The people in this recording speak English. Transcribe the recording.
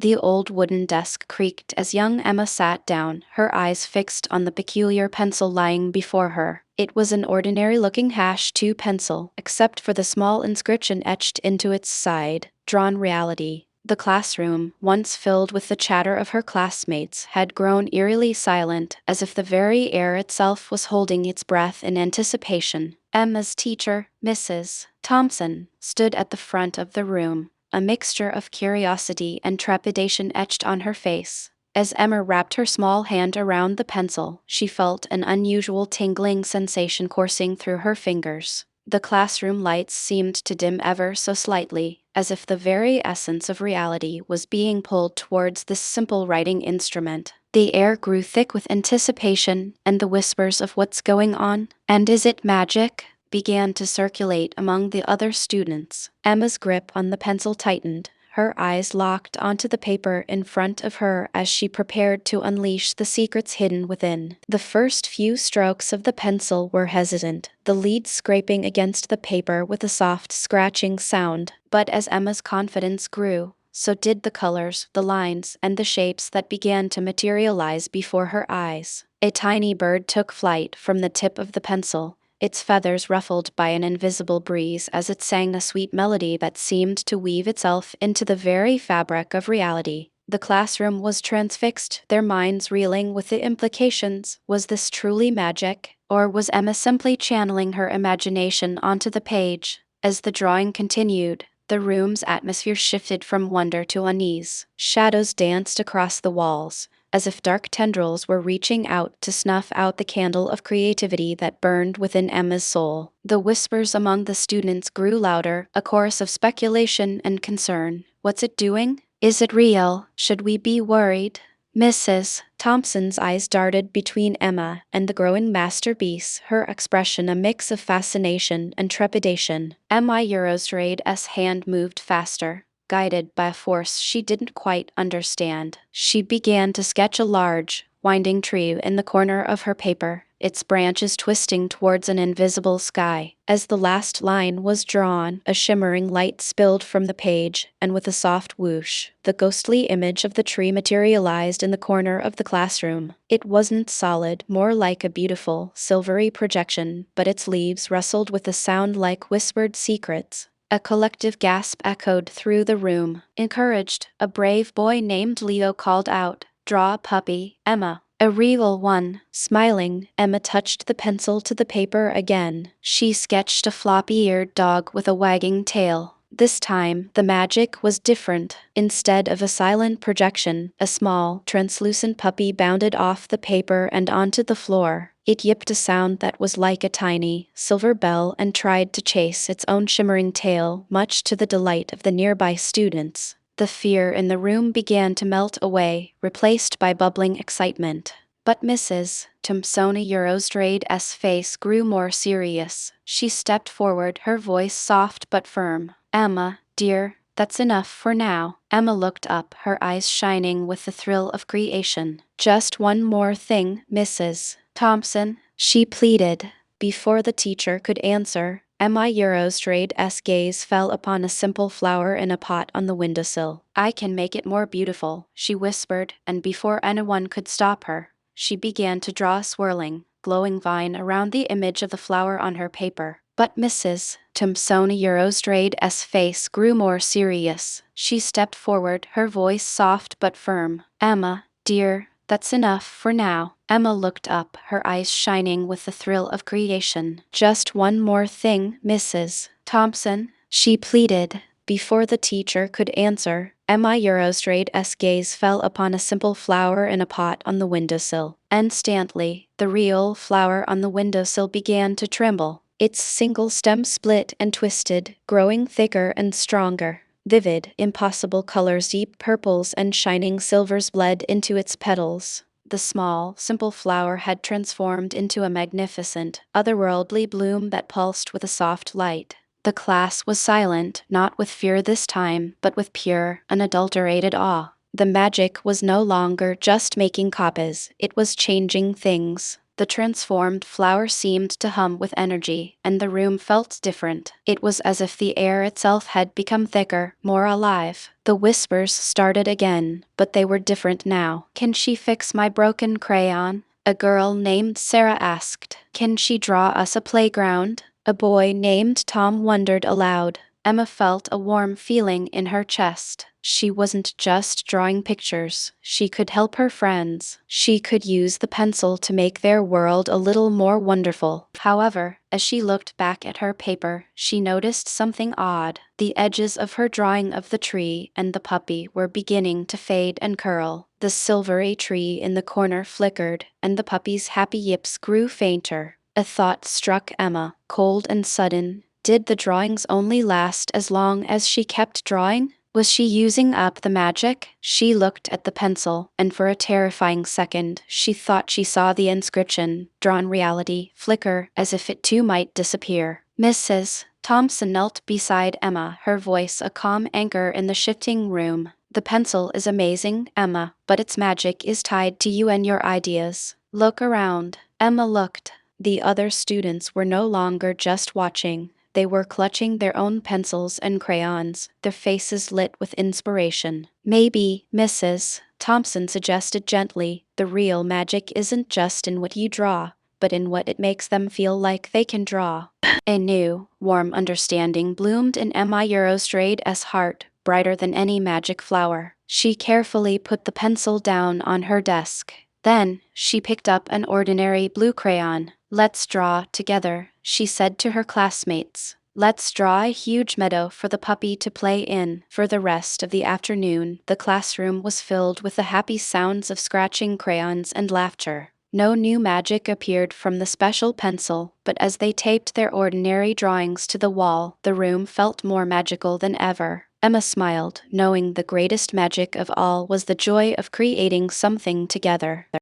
The old wooden desk creaked as young Emma sat down, her eyes fixed on the peculiar pencil lying before her. It was an ordinary-looking #2 pencil, except for the small inscription etched into its side, "Drawn Reality." The classroom, once filled with the chatter of her classmates, had grown eerily silent, as if the very air itself was holding its breath in anticipation. Emma's teacher, Mrs. Thompson, stood at the front of the room, a mixture of curiosity and trepidation etched on her face. As Emma wrapped her small hand around the pencil, she felt an unusual tingling sensation coursing through her fingers. The classroom lights seemed to dim ever so slightly, as if the very essence of reality was being pulled towards this simple writing instrument. The air grew thick with anticipation, and the whispers of "what's going on? And is it magic?" began to circulate among the other students. Emma's grip on the pencil tightened, her eyes locked onto the paper in front of her as she prepared to unleash the secrets hidden within. The first few strokes of the pencil were hesitant, the lead scraping against the paper with a soft scratching sound, but as Emma's confidence grew, so did the colors, the lines, and the shapes that began to materialize before her eyes. A tiny bird took flight from the tip of the pencil, its feathers ruffled by an invisible breeze as it sang a sweet melody that seemed to weave itself into the very fabric of reality. The classroom was transfixed, their minds reeling with the implications. Was this truly magic, or was Emma simply channeling her imagination onto the page? As the drawing continued, the room's atmosphere shifted from wonder to unease. Shadows danced across the walls, as if dark tendrils were reaching out to snuff out the candle of creativity that burned within Emma's soul. The whispers among the students grew louder, a chorus of speculation and concern. What's it doing? Is it real? Should we be worried? Mrs. Thompson's eyes darted between Emma and the growing masterpiece, her expression a mix of fascination and trepidation. Emma Eurostrade's hand moved faster. Guided by a force she didn't quite understand, she began to sketch a large, winding tree in the corner of her paper, its branches twisting towards an invisible sky. As the last line was drawn, a shimmering light spilled from the page, and with a soft whoosh, the ghostly image of the tree materialized in the corner of the classroom. It wasn't solid, more like a beautiful, silvery projection, but its leaves rustled with a sound like whispered secrets. A collective gasp echoed through the room. Encouraged, a brave boy named Leo called out, "Draw a puppy, Emma." A real one. Smiling, Emma touched the pencil to the paper again. She sketched a floppy-eared dog with a wagging tail. This time, the magic was different. Instead of a silent projection, a small, translucent puppy bounded off the paper and onto the floor. It yipped a sound that was like a tiny, silver bell and tried to chase its own shimmering tail, much to the delight of the nearby students. The fear in the room began to melt away, replaced by bubbling excitement. But Mrs. Thompson Eurostrade's face grew more serious. She stepped forward, her voice soft but firm. "Emma, dear, that's enough for now." Emma looked up, her eyes shining with the thrill of creation. "Just one more thing, Mrs. Thompson," she pleaded. Before the teacher could answer, Emma Eurostrade's gaze fell upon a simple flower in a pot on the windowsill. "I can make it more beautiful," she whispered, and before anyone could stop her, she began to draw a swirling, glowing vine around the image of the flower on her paper. But Mrs. Thompson Eurostrade's face grew more serious. She stepped forward, her voice soft but firm. "Emma, dear, that's enough for now." Emma looked up, her eyes shining with the thrill of creation. "Just one more thing, Mrs. Thompson," she pleaded. Before the teacher could answer, Emma Eurostrade's gaze fell upon a simple flower in a pot on the windowsill. Instantly, the real flower on the windowsill began to tremble. Its single stem split and twisted, growing thicker and stronger. Vivid, impossible colors, deep purples and shining silvers bled into its petals. The small, simple flower had transformed into a magnificent, otherworldly bloom that pulsed with a soft light. The class was silent, not with fear this time, but with pure, unadulterated awe. The magic was no longer just making copies, it was changing things. The transformed flower seemed to hum with energy, and the room felt different. It was as if the air itself had become thicker, more alive. The whispers started again, but they were different now. "Can she fix my broken crayon?" a girl named Sarah asked. "Can she draw us a playground?" a boy named Tom wondered aloud. Emma felt a warm feeling in her chest. She wasn't just drawing pictures. She could help her friends. She could use the pencil to make their world a little more wonderful. However, as she looked back at her paper, she noticed something odd. The edges of her drawing of the tree and the puppy were beginning to fade and curl. The silvery tree in the corner flickered, and the puppy's happy yips grew fainter. A thought struck Emma, cold and sudden. Did the drawings only last as long as she kept drawing? Was she using up the magic? She looked at the pencil, and for a terrifying second, she thought she saw the inscription, "Drawn Reality," flicker as if it too might disappear. Mrs. Thompson knelt beside Emma, her voice a calm anchor in the shifting room. "The pencil is amazing, Emma, but its magic is tied to you and your ideas. Look around." Emma looked. The other students were no longer just watching. They were clutching their own pencils and crayons, their faces lit with inspiration. "Maybe," Mrs. Thompson suggested gently, "the real magic isn't just in what you draw, but in what it makes them feel like they can draw." A new, warm understanding bloomed in Emma Eurostrade's heart, brighter than any magic flower. She carefully put the pencil down on her desk. Then, she picked up an ordinary blue crayon. "Let's draw together," she said to her classmates. "Let's draw a huge meadow for the puppy to play in." For the rest of the afternoon, the classroom was filled with the happy sounds of scratching crayons and laughter. No new magic appeared from the special pencil, but as they taped their ordinary drawings to the wall, the room felt more magical than ever. Emma smiled, knowing the greatest magic of all was the joy of creating something together.